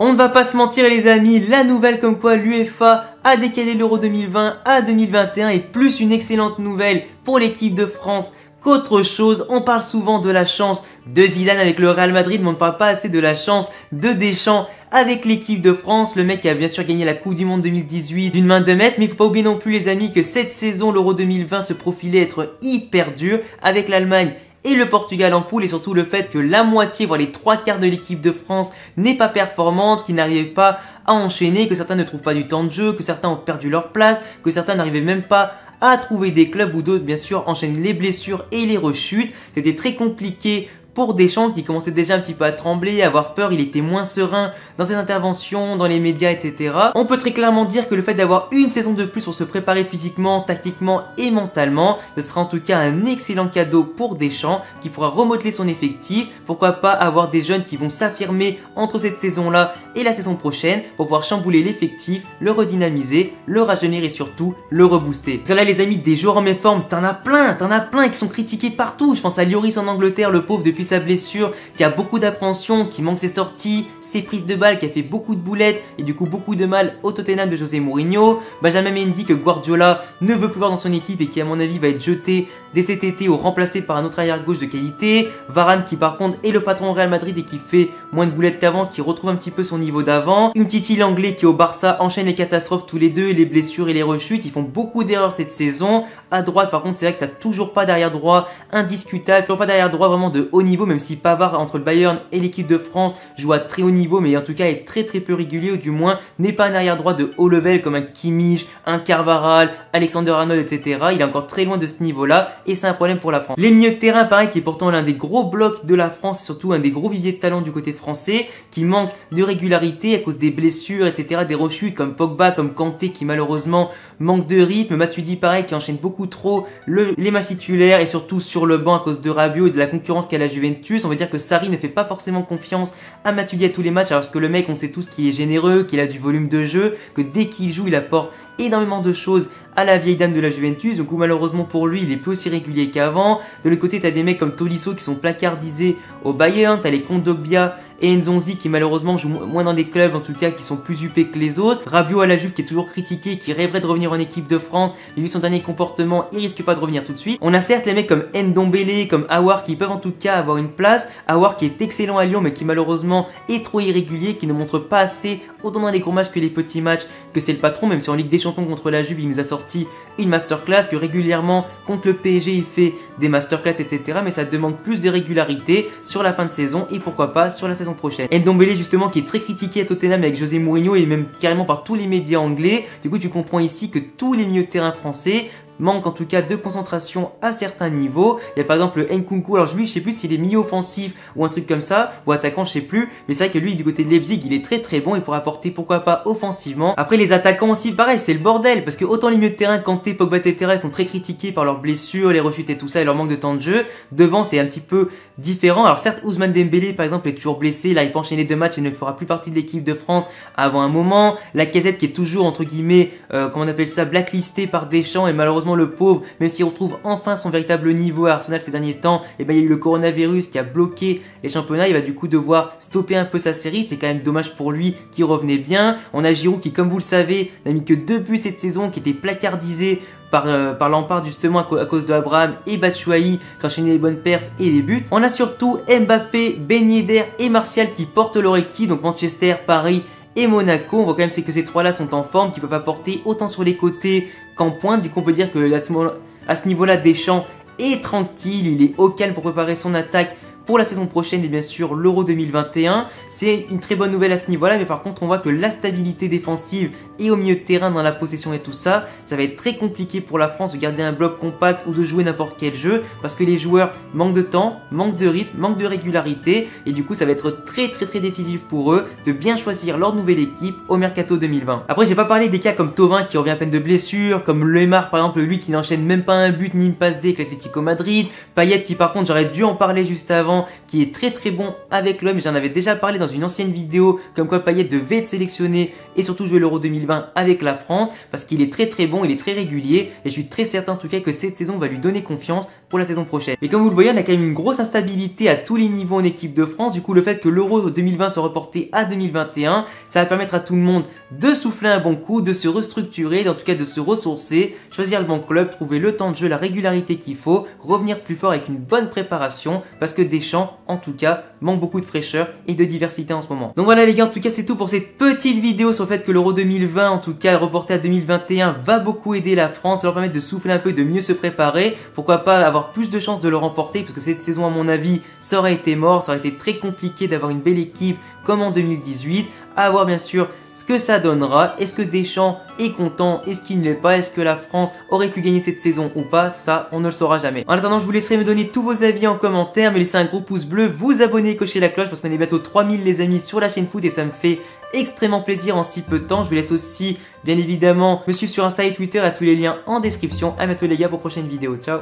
On ne va pas se mentir les amis, la nouvelle comme quoi l'UEFA a décalé l'Euro 2020 à 2021 est plus une excellente nouvelle pour l'équipe de France qu'autre chose. On parle souvent de la chance de Zidane avec le Real Madrid, mais on ne parle pas assez de la chance de Deschamps avec l'équipe de France. Le mec a bien sûr gagné la Coupe du Monde 2018 d'une main de maître, mais il ne faut pas oublier non plus les amis que cette saison, l'Euro 2020 se profilait être hyper dur avec l'Allemagne et le Portugal en poule, et surtout le fait que la moitié, voire les 3/4 de l'équipe de France n'est pas performante, qui n'arrivait pas à enchaîner, que certains ne trouvent pas du temps de jeu, que certains ont perdu leur place, que certains n'arrivaient même pas à trouver des clubs, ou d'autres bien sûr enchaînent les blessures et les rechutes. C'était très compliqué pour Deschamps qui commençait déjà un petit peu à trembler, à avoir peur, il était moins serein dans ses interventions, dans les médias, etc. On peut très clairement dire que le fait d'avoir une saison de plus pour se préparer physiquement, tactiquement et mentalement, ce sera en tout cas un excellent cadeau pour Deschamps qui pourra remodeler son effectif. Pourquoi pas avoir des jeunes qui vont s'affirmer entre cette saison-là et la saison prochaine pour pouvoir chambouler l'effectif, le redynamiser, le rajeunir et surtout le rebooster. Parce que là les amis, des joueurs en méforme, t'en as plein qui sont critiqués partout. Je pense à Lloris en Angleterre, le pauvre depuis sa blessure, qui a beaucoup d'appréhension, qui manque ses sorties, ses prises de balles, qui a fait beaucoup de boulettes et du coup beaucoup de mal au Tottenham de José Mourinho. Benjamin Mendy que Guardiola ne veut plus voir dans son équipe et qui à mon avis va être jeté dès cet été ou remplacé par un autre arrière gauche de qualité. Varane qui par contre est le patron au Real Madrid et qui fait moins de boulettes qu'avant, qui retrouve un petit peu son niveau d'avant. Umtiti l'anglais qui au Barça enchaîne les catastrophes tous les deux, les blessures et les rechutes. Ils font beaucoup d'erreurs cette saison. À droite par contre c'est vrai que t'as toujours pas d'arrière droit indiscutable, toujours pas d'arrière droit vraiment de haut niveau, même si Pavard entre le Bayern et l'équipe de France joue à très haut niveau, mais en tout cas est très peu régulier, ou du moins n'est pas un arrière droit de haut level comme un Kimmich, un Carvajal, Alexander Arnold, etc. Il est encore très loin de ce niveau-là et c'est un problème pour la France. Les milieux de terrain, pareil, qui est pourtant l'un des gros blocs de la France, et surtout un des gros viviers de talent du côté français, qui manque de régularité à cause des blessures, etc., des rechutes comme Pogba, comme Kanté qui malheureusement manque de rythme, Matuidi pareil qui enchaîne beaucoup trop les matchs titulaires et surtout sur le banc à cause de Rabiot et de la concurrence qu'a la Juventus. On va dire que Sarri ne fait pas forcément confiance à Matuidi à tous les matchs, alors que le mec on sait tous qu'il est généreux, qu'il a du volume de jeu, que dès qu'il joue il apporte énormément de choses à la vieille dame de la Juventus. Donc malheureusement pour lui il est plus aussi régulier qu'avant. De l'autre côté t'as des mecs comme Tolisso qui sont placardisés au Bayern, t'as les Kondogbia et Nzonzi qui malheureusement jouent moins dans des clubs en tout cas qui sont plus huppés que les autres. Rabiot à la Juve qui est toujours critiqué, qui rêverait de revenir en équipe de France, mais vu son dernier comportement il risque pas de revenir tout de suite. On a certes les mecs comme Ndombele, comme Aouar qui peuvent en tout cas avoir une place. Aouar qui est excellent à Lyon mais qui malheureusement est trop irrégulier, qui ne montre pas assez autant dans les gros matchs que les petits matchs, que c'est le patron, même si en Ligue des Champions contre la Juve il nous a sorti une masterclass, que régulièrement contre le PSG il fait des masterclass, etc. Mais ça demande plus de régularité sur la fin de saison et pourquoi pas sur la saison prochaine. Ndombele justement qui est très critiqué à Tottenham avec José Mourinho et même carrément par tous les médias anglais. Du coup tu comprends ici que tous les milieux de terrain français manque en tout cas de concentration à certains niveaux. Il y a par exemple le Nkunku, alors lui je sais plus s'il est milieu offensif ou un truc comme ça, ou attaquant je sais plus, mais c'est vrai que lui du côté de Leipzig il est très bon et pour apporter pourquoi pas offensivement. Après les attaquants aussi pareil c'est le bordel, parce que autant les milieux de terrain Kanté, Pogba, etc. ils sont très critiqués par leurs blessures, les rechutes et tout ça et leur manque de temps de jeu. Devant c'est un petit peu différent. Alors certes Ousmane Dembélé par exemple est toujours blessé, là il peut enchaîner 2 matchs et ne fera plus partie de l'équipe de France avant un moment. Lacazette qui est toujours entre guillemets comment on appelle ça, blacklisté par Deschamps, et malheureusement le pauvre, même s'il retrouve enfin son véritable niveau à Arsenal ces derniers temps, et ben il y a eu le coronavirus qui a bloqué les championnats, il va du coup devoir stopper un peu sa série, c'est quand même dommage pour lui qui revenait bien. On a Giroud qui comme vous le savez n'a mis que 2 buts cette saison, qui était placardisé par Lampard justement à cause de Abraham et Batshuayi qui enchaînaient les bonnes perfs et les buts. On a surtout Mbappé, Ben Yedder et Martial qui portent leur équipe, donc Manchester, Paris et Monaco. On voit quand même que ces 3 là sont en forme, qui peuvent apporter autant sur les côtés qu'en pointe. Du coup on peut dire que à ce niveau là Deschamps est tranquille, il est au calme pour préparer son attaque pour la saison prochaine et bien sûr l'Euro 2021. C'est une très bonne nouvelle à ce niveau-là, mais par contre on voit que la stabilité défensive et au milieu de terrain dans la possession et tout ça, ça va être très compliqué pour la France de garder un bloc compact ou de jouer n'importe quel jeu, parce que les joueurs manquent de temps, manquent de rythme, manquent de régularité, et du coup ça va être très décisif pour eux de bien choisir leur nouvelle équipe au Mercato 2020. Après j'ai pas parlé des cas comme Thauvin qui revient à peine de blessure, comme Lemar par exemple, lui qui n'enchaîne même pas un but ni une passe D avec l'Atlético Madrid, Payet qui par contre j'aurais dû en parler juste avant, qui est très bon avec l'OM, j'en avais déjà parlé dans une ancienne vidéo comme quoi Payet devait être sélectionné et surtout jouer l'Euro 2020 avec la France, parce qu'il est très bon, il est très régulier et je suis très certain en tout cas que cette saison va lui donner confiance pour pour la saison prochaine. Mais comme vous le voyez, on a quand même une grosse instabilité à tous les niveaux en équipe de France. Du coup, le fait que l'Euro 2020 soit reporté à 2021, ça va permettre à tout le monde de souffler un bon coup, de se restructurer, en tout cas de se ressourcer, choisir le bon club, trouver le temps de jeu, la régularité qu'il faut, revenir plus fort avec une bonne préparation, parce que Deschamps, en tout cas, manque beaucoup de fraîcheur et de diversité en ce moment. Donc voilà les gars, en tout cas c'est tout pour cette petite vidéo sur le fait que l'Euro 2020, en tout cas reporté à 2021, va beaucoup aider la France, ça leur permettre de souffler un peu, de mieux se préparer, pourquoi pas avoir plus de chances de le remporter, parce que cette saison à mon avis, ça aurait été mort, ça aurait été très compliqué d'avoir une belle équipe comme en 2018, à voir bien sûr ce que ça donnera. Est-ce que Deschamps est content? Est-ce qu'il ne l'est pas? Est-ce que la France aurait pu gagner cette saison ou pas? Ça, on ne le saura jamais. En attendant, je vous laisserai me donner tous vos avis en commentaire, me laisser un gros pouce bleu, vous abonner et cocher la cloche parce qu'on est bientôt 3000 les amis sur la chaîne foot et ça me fait extrêmement plaisir en si peu de temps. Je vous laisse aussi, bien évidemment, me suivre sur Insta et Twitter, à tous les liens en description. À bientôt les gars pour prochaine vidéo. Ciao!